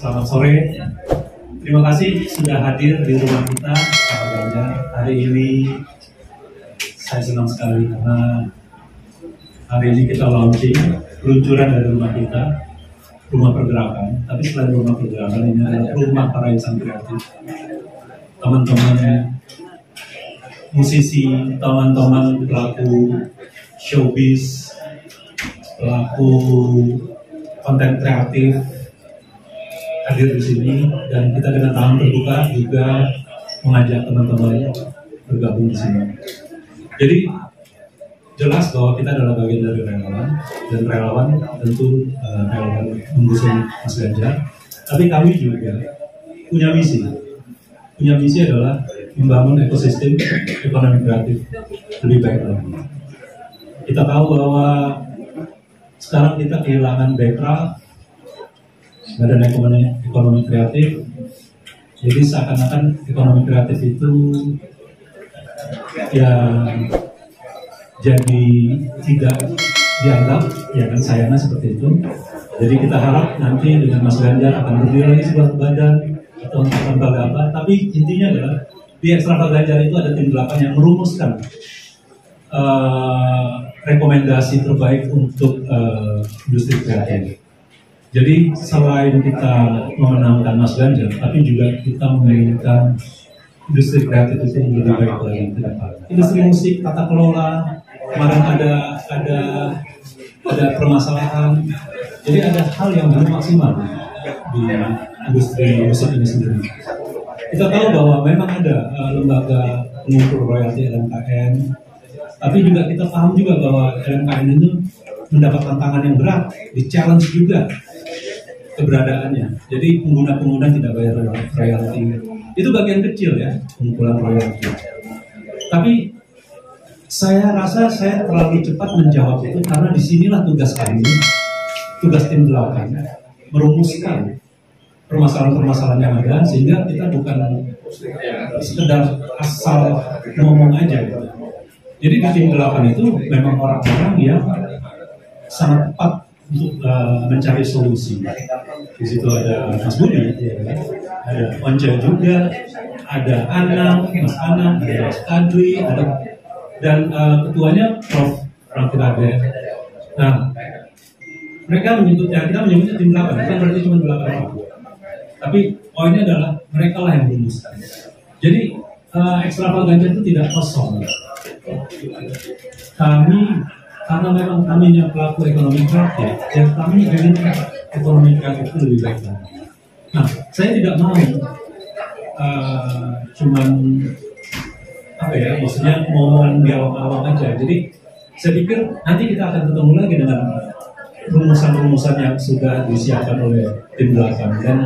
Selamat sore. Terima kasih sudah hadir di rumah kita, Pak Ganjar. Hari ini saya senang sekali karena hari ini kita launching peluncuran dari rumah kita, rumah pergerakan. Tapi selain rumah pergerakan, ini adalah rumah para insan kreatif. Teman-teman musisi, teman-teman pelaku showbiz, pelaku konten kreatif hadir di sini, dan kita dengan tangan terbuka juga mengajak teman-teman bergabung di sini. Jadi jelas bahwa kita adalah bagian dari relawan, dan relawan tentu relawan mengusung Mas Ganjar. Tapi kami juga punya misi. Punya misi adalah membangun ekosistem ekonomi kreatif lebih baik lagi. Kita tahu bahwa sekarang kita kehilangan BEKRA, Badan Ekonomi Kreatif. Jadi seakan-akan ekonomi kreatif itu ya jadi tidak dianggap, ya kan, sayangnya seperti itu. Jadi kita harap nanti dengan Mas Ganjar akan berdiri lagi sebuah badan atau lembaga apa. Tapi intinya adalah di Ekstra Pak Ganjar itu ada tim 8 yang merumuskan rekomendasi terbaik untuk industri kreatif. Jadi selain kita memenangkan Mas Ganjar, tapi juga kita menginginkan industri kreatif itu lebih baik lagi ke depan. Industri musik, tata kelola, kemarin ada permasalahan. Jadi ada hal yang belum maksimal di industri musik ini sendiri. Kita tahu bahwa memang ada lembaga pengukur royalti LMKN, tapi juga kita paham juga bahwa LMKN itu mendapat tantangan yang berat, di-challenge juga keberadaannya. Jadi pengguna-pengguna tidak bayar royalti. Itu bagian kecil ya, pengumpulan royalti. Tapi saya rasa saya terlalu cepat menjawab itu karena disinilah tugas kami, tugas tim 8, merumuskan permasalahan-permasalahan yang ada, sehingga kita bukan sekedar asal ngomong aja gitu. Jadi di tim 8 itu memang orang-orang yang sangat tepat untuk mencari solusi. Di situ ada Mas Budi, ada Once juga, ada Anang, Mas Anang, ada Mas Kadri, dan ketuanya Prof. Rangkirade. Nah, mereka menyebutnya, kita menyebutnya tim 8, bukan berarti cuma 8 orang. Tapi poinnya adalah mereka lah yang merumuskan. Jadi Ekstra Pak Ganjar itu tidak kosong. Kami, karena memang kami yang pelaku ekonomi kreatif, dan kami ingin ekonomi kreatif itu lebih baik lagi. Nah, saya tidak mau cuman apa ya, maksudnya ngomong di awal-awal aja. Jadi saya pikir nanti kita akan ketemu lagi dengan rumusan-rumusan yang sudah disiapkan oleh tim 8, dan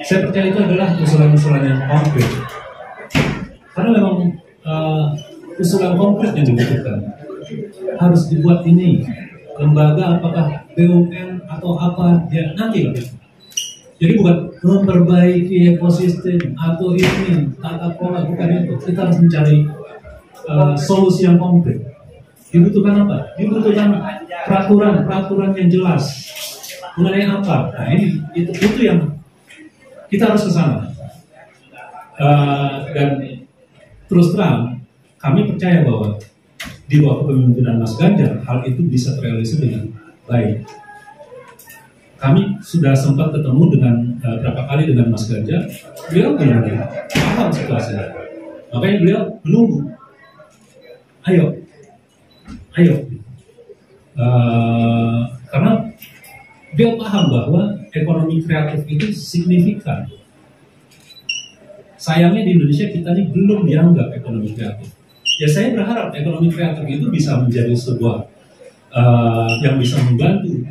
saya percaya itu adalah usulan-usulan yang konkret. Karena memang usulan konkret yang dibutuhkan. Harus dibuat ini lembaga, apakah BUMN atau apa, ya nanti lah. Jadi bukan memperbaiki ekosistem atau ini tata kelola, bukan itu. Kita harus mencari solusi yang konkret. Dibutuhkan apa? Dibutuhkan peraturan yang jelas mengenai apa. Nah ini itu yang kita harus ke sana. Dan terus terang kami percaya bahwa di bawah kepemimpinan Mas Ganjar, hal itu bisa terrealisasi dengan baik. Kami sudah sempat ketemu dengan berapa kali dengan Mas Ganjar, beliau benar-benar paham situasinya. Makanya beliau menunggu, ayo, karena beliau paham bahwa ekonomi kreatif itu signifikan. Sayangnya di Indonesia kita ini belum dianggap ekonomi kreatif. Ya saya berharap ekonomi kreatif itu bisa menjadi sebuah yang bisa membantu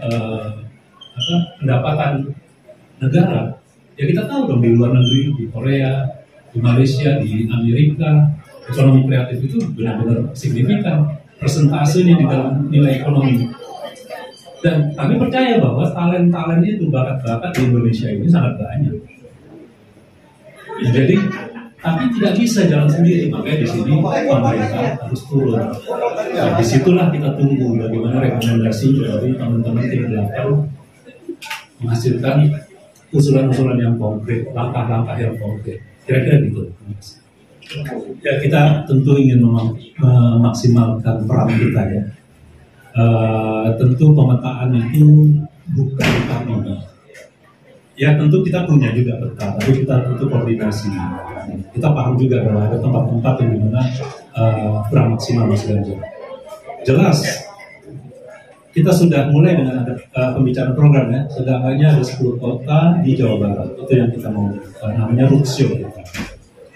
pendapatan negara. Ya kita tahu dong di luar negeri, di Korea, di Malaysia, di Amerika, ekonomi kreatif itu benar-benar signifikan persentasenya di dalam nilai ekonomi. Dan kami percaya bahwa talent-talent itu, bakat-bakat di Indonesia ini sangat banyak. Jadi tapi tidak bisa jalan sendiri, makanya di sini pemerintah harus turun. Nah, disitulah kita tunggu bagaimana rekomendasi dari teman-teman tim 8 menghasilkan usulan-usulan yang konkret, langkah-langkah yang konkret. Kira-kira gitu. Ya, kita tentu ingin memaksimalkan peran kita ya. Tentu pemetaan itu bukan kami. Ya tentu kita punya juga peta, tapi kita butuh koordinasi. Kita paham juga bahwa ada tempat-tempat yang dimana kurang maksimal Mas Ganjar. Jelas, kita sudah mulai dengan ada pembicaraan program ya. Setidaknya ada 10 kota di Jawa Barat. Itu yang kita mau, namanya roadshow.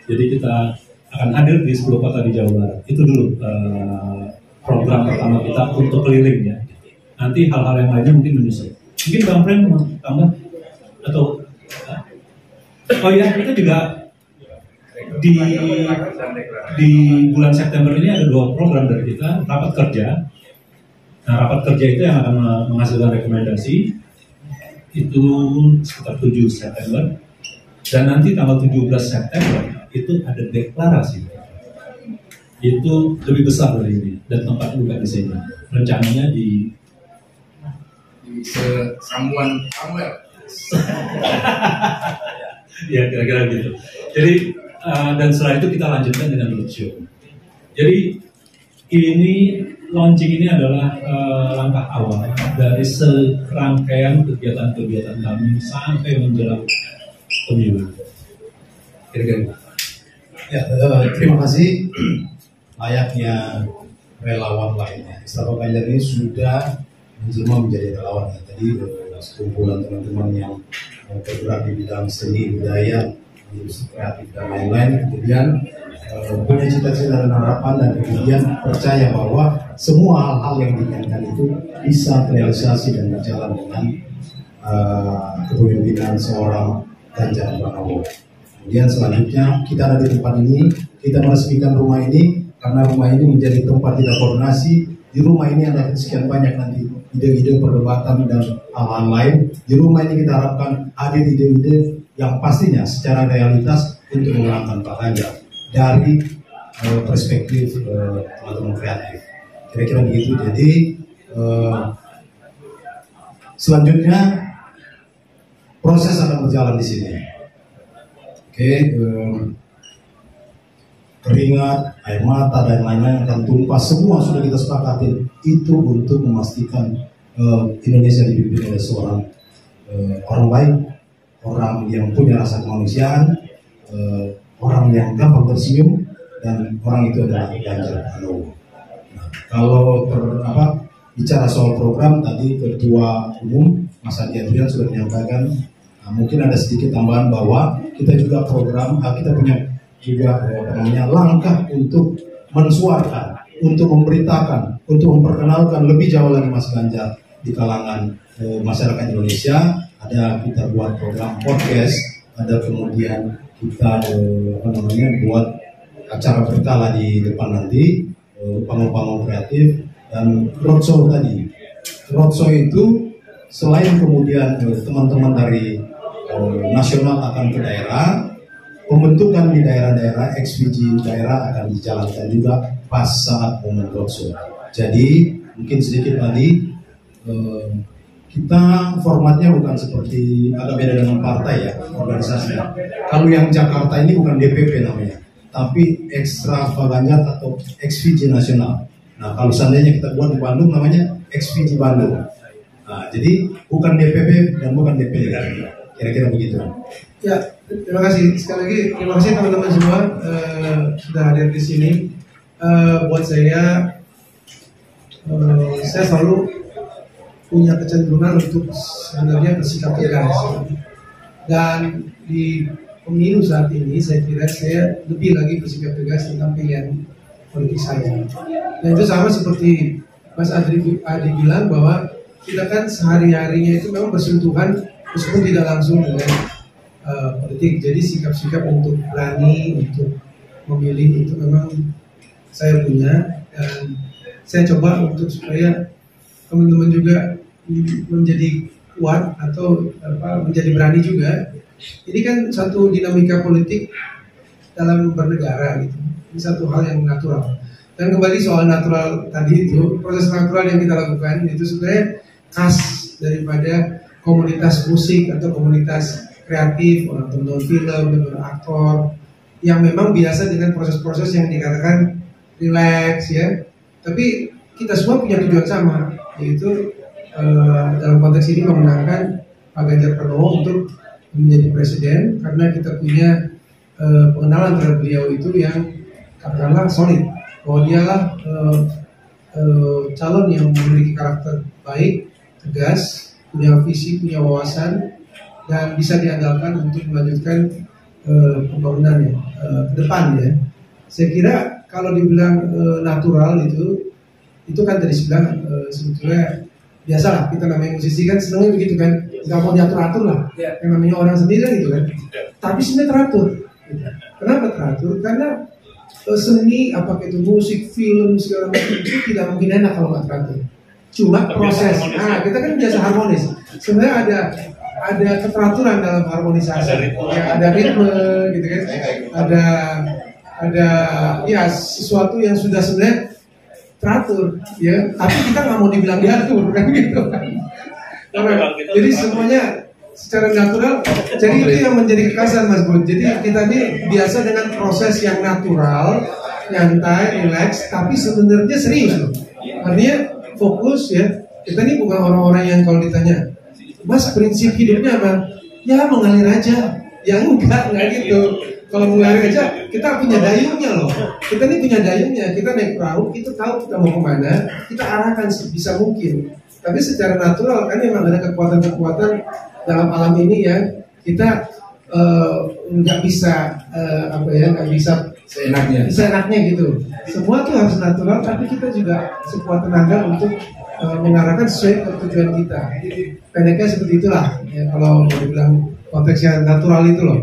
Jadi kita akan hadir di 10 kota di Jawa Barat. Itu dulu program pertama kita untuk keliling ya. Nanti hal-hal yang lainnya mungkin menyusul. Mungkin Bang Pren mau tambah atau oh ya, kita juga di bulan September ini ada 2 program dari kita, rapat kerja. Nah, rapat kerja itu yang akan menghasilkan rekomendasi itu sekitar 7 September dan nanti tanggal 17 September itu ada deklarasi. Itu lebih besar dari ini dan tempat juga di sini. Rencananya di Samuel. Ya kira-kira gitu. Jadi dan setelah itu kita lanjutkan dengan roadshow. Jadi ini launching ini adalah langkah awal dari serangkaian kegiatan-kegiatan kami sampai menjelang pemilu. Kira-kira. Ya, terima kasih. Layaknya relawan lainnya, Istana Ganjar ini sudah menjelma menjadi relawan. Tadi sekumpulan teman-teman yang bergerak di bidang seni, budaya, industri kreatif dan lain-lain, kemudian punya cita-cita dan harapan dan kemudian percaya bahwa semua hal-hal yang diinginkan itu bisa terrealisasi dan berjalan dengan kepemimpinan seorang Ganjar Pranowo. Kemudian selanjutnya kita ada di tempat ini, kita meresmikan rumah ini karena rumah ini menjadi tempat kita koordinasi. Di rumah ini ada sekian banyak nanti ide-ide perdebatan dan hal-hal lain. Di rumah ini kita harapkan hadir ide-ide yang pastinya secara realitas untuk menggunakan Pak Ganjar dari perspektif teman-teman kreatif. Kira-kira begitu. Jadi selanjutnya proses akan berjalan di sini. Oke, keringat, air mata dan lain-lain akan tumpah. Semua sudah kita sepakati itu untuk memastikan Indonesia dipimpin oleh seorang orang baik, orang yang punya rasa kemanusiaan, orang yang gampang tersenyum, dan orang itu adalah Ganjar Pranowo. Nah, kalau bicara soal program tadi Ketua Umum Mas Adi Adrian sudah menyampaikan. Mungkin ada sedikit tambahan bahwa kita juga program, kita punya juga langkah untuk mensuarakan, untuk memberitakan, untuk memperkenalkan lebih jauh lagi Mas Ganjar di kalangan masyarakat Indonesia. Ada kita buat program podcast, ada kemudian kita buat acara berkala di depan nanti, panggung-panggung kreatif dan roadshow tadi. Roadshow itu selain kemudian teman-teman dari nasional akan ke daerah, pembentukan di daerah-daerah, XVG daerah akan dijalankan juga pas saat momen roadshow. Jadi mungkin sedikit tadi kita formatnya bukan seperti agak beda dengan partai ya, organisasinya. Kalau yang Jakarta ini bukan DPP namanya, tapi Extravaganza atau XVG nasional. Nah kalau seandainya kita buat di Bandung namanya XVG Bandung. Nah jadi bukan DPP dan bukan DPD. Kira-kira begitu. Ya, terima kasih sekali lagi. Terima kasih teman-teman semua sudah hadir di sini. Buat saya selalu punya kecenderungan untuk sebenarnya bersikap tegas. Dan di pemilu saat ini saya kira saya lebih lagi bersikap tegas tentang pilihan politik saya. Dan itu sama seperti Mas Adi bilang bahwa kita kan sehari-harinya itu memang bersentuhan meskipun tidak langsung dengan politik. Jadi sikap-sikap untuk berani untuk memilih itu memang saya punya, dan saya coba untuk supaya teman-teman juga menjadi kuat atau menjadi berani juga. Ini kan satu dinamika politik dalam bernegara gitu. Ini satu hal yang natural. Dan kembali soal natural tadi itu, proses natural yang kita lakukan itu sebenarnya khas daripada komunitas musik atau komunitas kreatif, orang tonton film, tonton aktor, yang memang biasa dengan proses-proses yang dikatakan relax ya. Tapi kita semua punya tujuan sama, yaitu dalam konteks ini memenangkan Pak Ganjar Pranowo untuk menjadi presiden, karena kita punya pengenalan terhadap beliau itu yang katakanlah solid, bahwa dialah calon yang memiliki karakter baik, tegas, punya visi, punya wawasan, dan bisa diandalkan untuk melanjutkan pembangunannya ke depan ya. Saya kira kalau dibilang natural itu kan tadi sebelah sebetulnya biasalah, kita namanya musisi kan senangnya begitu kan, nggak mau diatur-atur lah, yang namanya orang sendiri kan gitu kan. Tapi sebenarnya teratur. Kenapa teratur? Karena seni, apakah itu musik, film, segala macam itu tidak mungkin enak kalau nggak teratur. Cuma proses. Nah, kita kan biasa harmonis. Sebenarnya ada keteraturan dalam harmonisasi. Ya, ada ritme, gitu kan. Ada ya sesuatu yang sudah sebenarnya teratur, ya. Tapi kita nggak mau dibilang diatur, kan gitu. Jadi semuanya secara natural. Jadi itu yang menjadi kekasan Mas Bud. Jadi kita ini biasa dengan proses yang natural, nyantai, relax, tapi sebenarnya serius loh. Artinya fokus ya. Kita ini bukan orang-orang yang kalau ditanya, Mas prinsip hidupnya apa? Ya mengalir aja. Ya enggak gitu. Kalau mengalir aja, kita punya dayungnya loh. Kita ini punya dayungnya. Kita naik perahu, kita tahu kita mau kemana, kita arahkan sebisa mungkin. Tapi secara natural kan memang ada kekuatan-kekuatan dalam alam ini ya, kita nggak bisa nggak bisa seenaknya gitu. Semua tuh harus natural, tapi kita juga sekuat tenaga untuk mengarahkan sesuai ke tujuan kita. Pendeknya seperti itulah ya, kalau mau dibilang konteksnya natural itu loh.